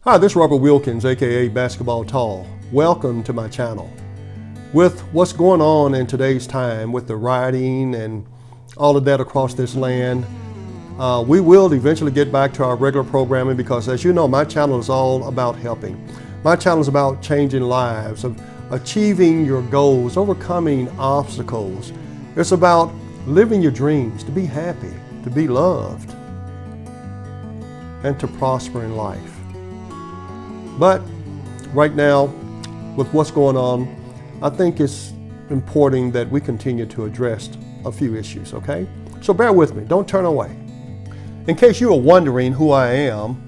Hi, this is Robert Wilkins, aka Basketball Tall. Welcome to my channel. With what's going on in today's time with the rioting and all of that across this land, we will eventually get back to our regular programming because, as you know, my channel is all about helping. My channel is about changing lives, of achieving your goals, overcoming obstacles. It's about living your dreams, to be happy, to be loved, and to prosper in life. But right now, with what's going on, I think it's important that we continue to address a few issues, okay? So bear with me, don't turn away. In case you are wondering who I am,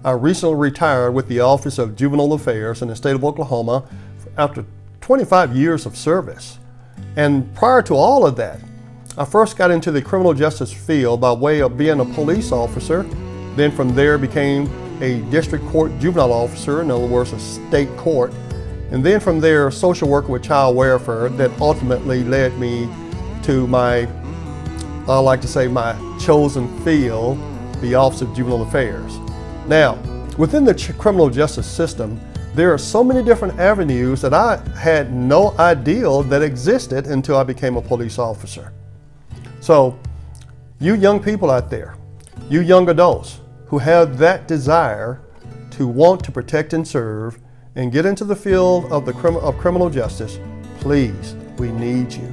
I recently retired with the Office of Juvenile Affairs in the state of Oklahoma after 25 years of service. And prior to all of that, I first got into the criminal justice field by way of being a police officer. Then from there became a district court juvenile officer, in other words, a state court. And then from there, social worker with child welfare that ultimately led me to my, I like to say, my chosen field, the Office of Juvenile Affairs. Now, within the criminal justice system, there are so many different avenues that I had no idea that existed until I became a police officer. So, you young people out there, you young adults who have that desire to want to protect and serve and get into the field of criminal justice, please, we need you.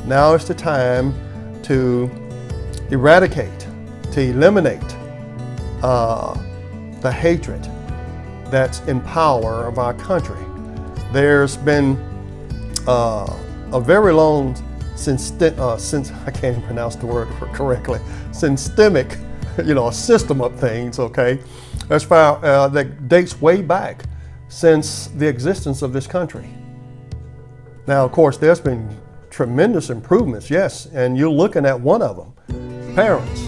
Now is the time to eradicate, to eliminate the hatred that's in power of our country. There's been a very long, since I can't even pronounce the word correctly, systemic, a system of things, okay, as far that dates way back since the existence of this country. Now, of course, there's been tremendous improvements, yes, and you're looking at one of them. Parents,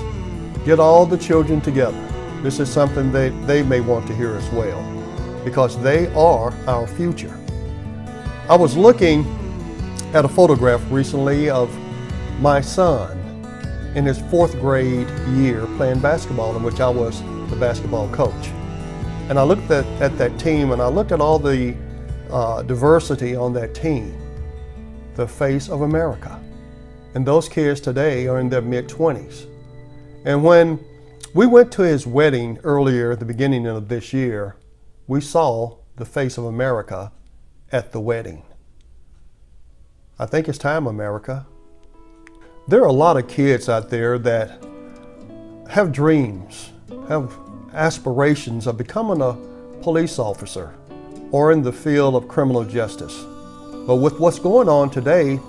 get all the children together. This is something they may want to hear as well, because they are our future. I was looking at a photograph recently of my son in his 4th grade year playing basketball, in which I was the basketball coach. And I looked at that team, and I looked at all the diversity on that team, the face of America. And those kids today are in their mid-20s. And when we went to his wedding earlier at the beginning of this year, we saw the face of America at the wedding. I think it's time, America. There are a lot of kids out there that have dreams, have aspirations of becoming a police officer or in the field of criminal justice. But with what's going on today,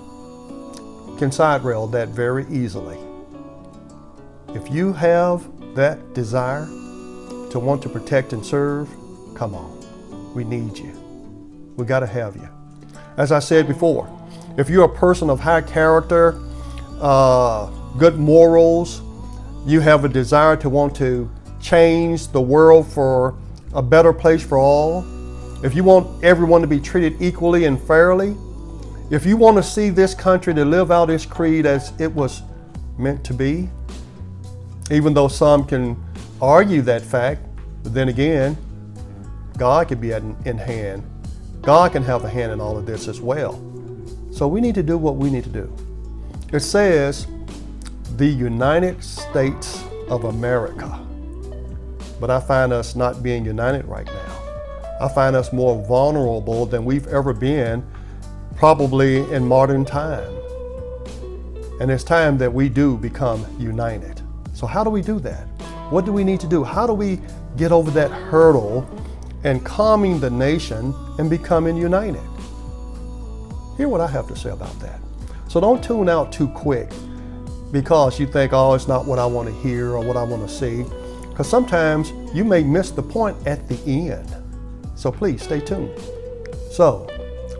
can side rail that very easily. If you have that desire to want to protect and serve, come on, we need you. We got to have you. As I said before, if you're a person of high character, good morals, you have a desire to want to change the world for a better place for all, if you want everyone to be treated equally and fairly, if you want to see this country to live out its creed as it was meant to be, even though some can argue that fact, but then again, God can be in hand. God can have a hand in all of this as well. So we need to do what we need to do. It says the United States of America, but I find us not being united right now. I find us more vulnerable than we've ever been, probably in modern time. And it's time that we do become united. So how do we do that? What do we need to do? How do we get over that hurdle and calming the nation and becoming united? Hear what I have to say about that. So don't tune out too quick because you think, oh, it's not what I want to hear or what I want to see. Because sometimes you may miss the point at the end. So please stay tuned. So,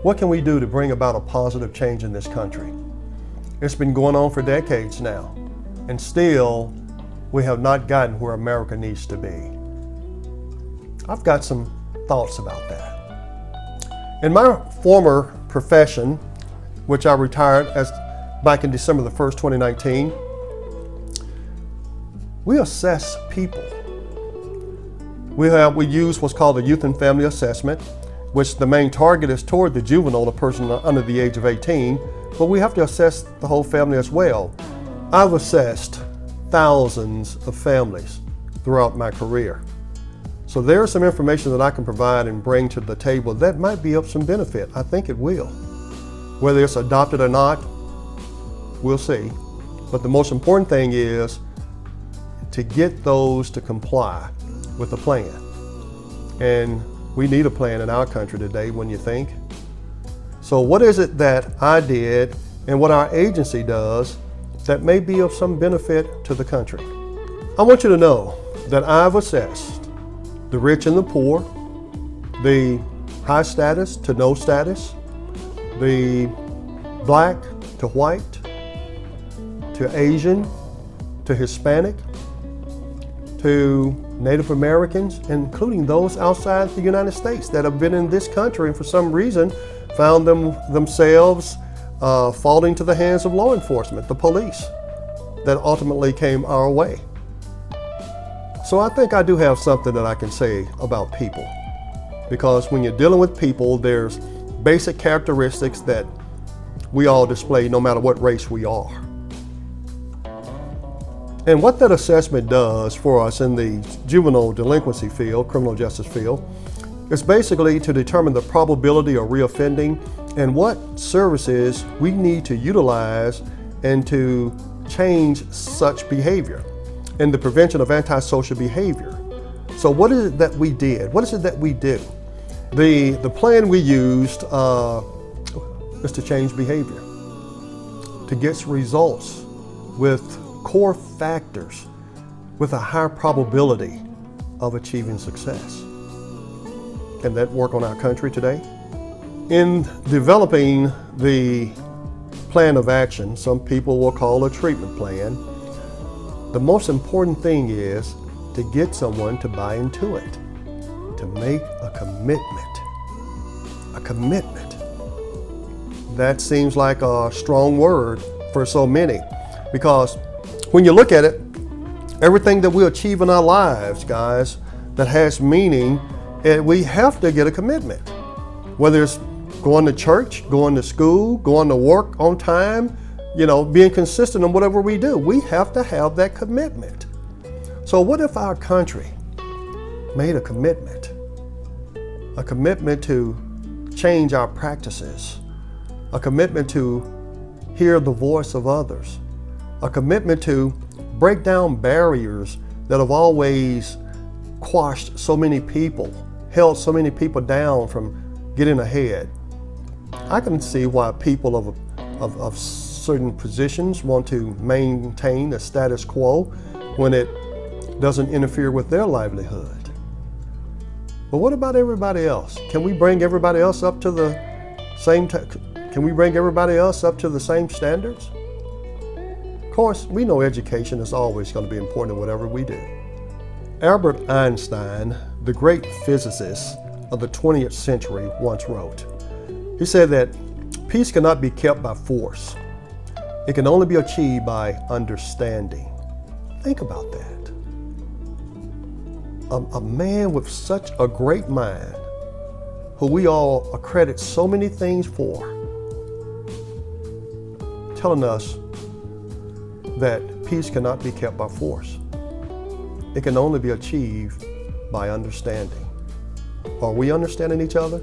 what can we do to bring about a positive change in this country? It's been going on for decades now, and still we have not gotten where America needs to be. I've got some thoughts about that. In my former profession, which I retired back in December the 1st, 2019, we assess people. We use what's called a youth and family assessment, which the main target is toward the juvenile, the person under the age of 18, but we have to assess the whole family as well. I've assessed thousands of families throughout my career. So there's some information that I can provide and bring to the table that might be of some benefit. I think it will. Whether it's adopted or not, we'll see. But the most important thing is to get those to comply with the plan. And we need a plan in our country today, when you think. So what is it that I did and what our agency does that may be of some benefit to the country? I want you to know that I've assessed the rich and the poor, the high status to no status, the black to white, to Asian, to Hispanic, to Native Americans, including those outside the United States that have been in this country and for some reason found themselves falling to the hands of law enforcement, the police, that ultimately came our way. So I think I do have something that I can say about people, because when you're dealing with people, there's basic characteristics that we all display no matter what race we are. And what that assessment does for us in the juvenile delinquency field, criminal justice field, is basically to determine the probability of reoffending and what services we need to utilize and to change such behavior and the prevention of antisocial behavior. So what is it that we did? What is it that we do? The plan we used is to change behavior, to get results with core factors with a higher probability of achieving success. Can that work on our country today? In developing the plan of action, some people will call a treatment plan, the most important thing is to get someone to buy into it, to make a commitment. A commitment. That seems like a strong word for so many, because when you look at it, everything that we achieve in our lives, guys, that has meaning, we have to get a commitment. Whether it's going to church, going to school, going to work on time, being consistent in whatever we do, we have to have that commitment. So what if our country made a commitment to change our practices, a commitment to hear the voice of others, a commitment to break down barriers that have always quashed so many people, held so many people down from getting ahead. I can see why people of certain positions want to maintain the status quo when it doesn't interfere with their livelihood. But what about everybody else? Can we bring everybody else up to the same standards? Of course, we know education is always going to be important in whatever we do. Albert Einstein, the great physicist of the 20th century, once wrote, he said that peace cannot be kept by force. It can only be achieved by understanding. Think about that. A man with such a great mind, who we all accredit so many things for, telling us that peace cannot be kept by force. It can only be achieved by understanding. Are we understanding each other?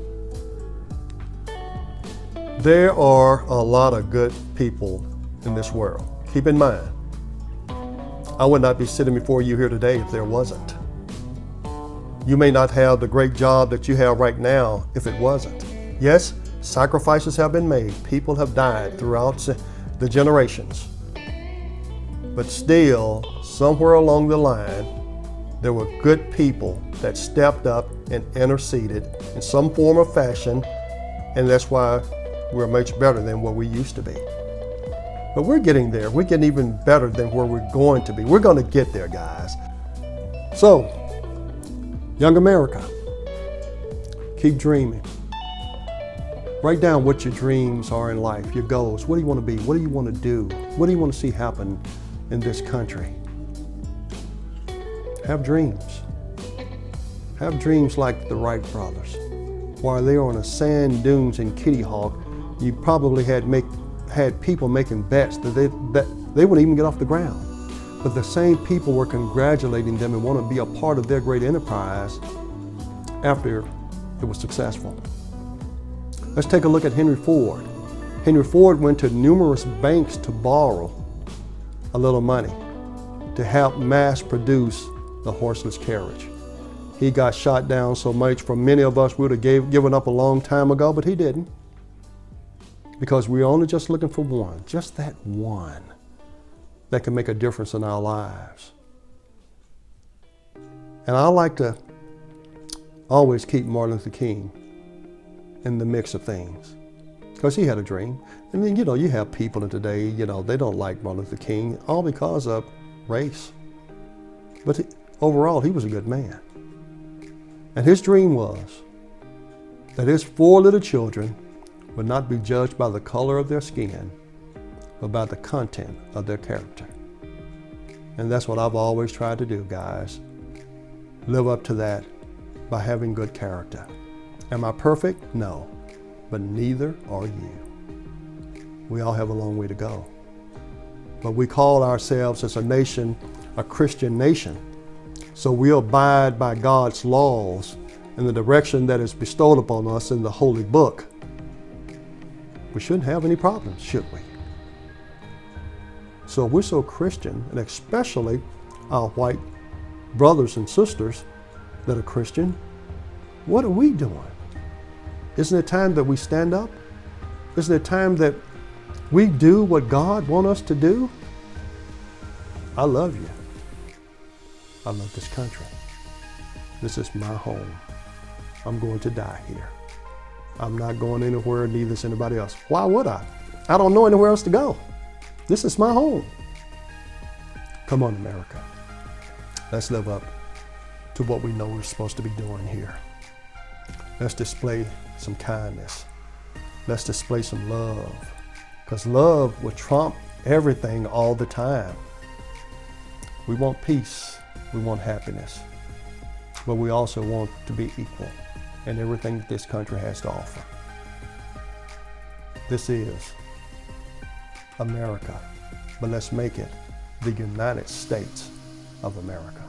There are a lot of good people in this world. Keep in mind, I would not be sitting before you here today if there wasn't. You may not have the great job that you have right now if it wasn't. Yes, sacrifices have been made. People have died throughout the generations. But still, somewhere along the line, there were good people that stepped up and interceded in some form or fashion, and that's why we're much better than what we used to be. But we're getting there. We're getting even better than where we're going to be. We're going to get there, guys. So, young America, keep dreaming. Write down what your dreams are in life, your goals. What do you want to be? What do you want to do? What do you want to see happen in this country? Have dreams. Have dreams like the Wright brothers. While they were on the sand dunes in Kitty Hawk, you probably had people making bets that they wouldn't even get off the ground. But the same people were congratulating them and want to be a part of their great enterprise after it was successful. Let's take a look at Henry Ford. Henry Ford went to numerous banks to borrow a little money to help mass produce the horseless carriage. He got shot down so much, for many of us, we would have given up a long time ago, but he didn't. Because we're only just looking for one, just that one, that can make a difference in our lives. And I like to always keep Martin Luther King in the mix of things, because he had a dream. And then, you have people in today, they don't like Martin Luther King, all because of race. But overall, he was a good man. And his dream was that his 4 little children would not be judged by the color of their skin, but by the content of their character. And that's what I've always tried to do, guys. Live up to that by having good character. Am I perfect? No, but neither are you. We all have a long way to go. But we call ourselves as a nation, a Christian nation. So we abide by God's laws in the direction that is bestowed upon us in the Holy Book. We shouldn't have any problems, should we? So we're so Christian, and especially our white brothers and sisters that are Christian, what are we doing? Isn't it time that we stand up? Isn't it time that we do what God wants us to do? I love you. I love this country. This is my home. I'm going to die here. I'm not going anywhere, neither is anybody else. Why would I? I don't know anywhere else to go. This is my home. Come on, America. Let's live up to what we know we're supposed to be doing here. Let's display some kindness. Let's display some love, because love will trump everything all the time. We want peace. We want happiness, but we also want to be equal in everything that this country has to offer. This is America, but let's make it the United States of America.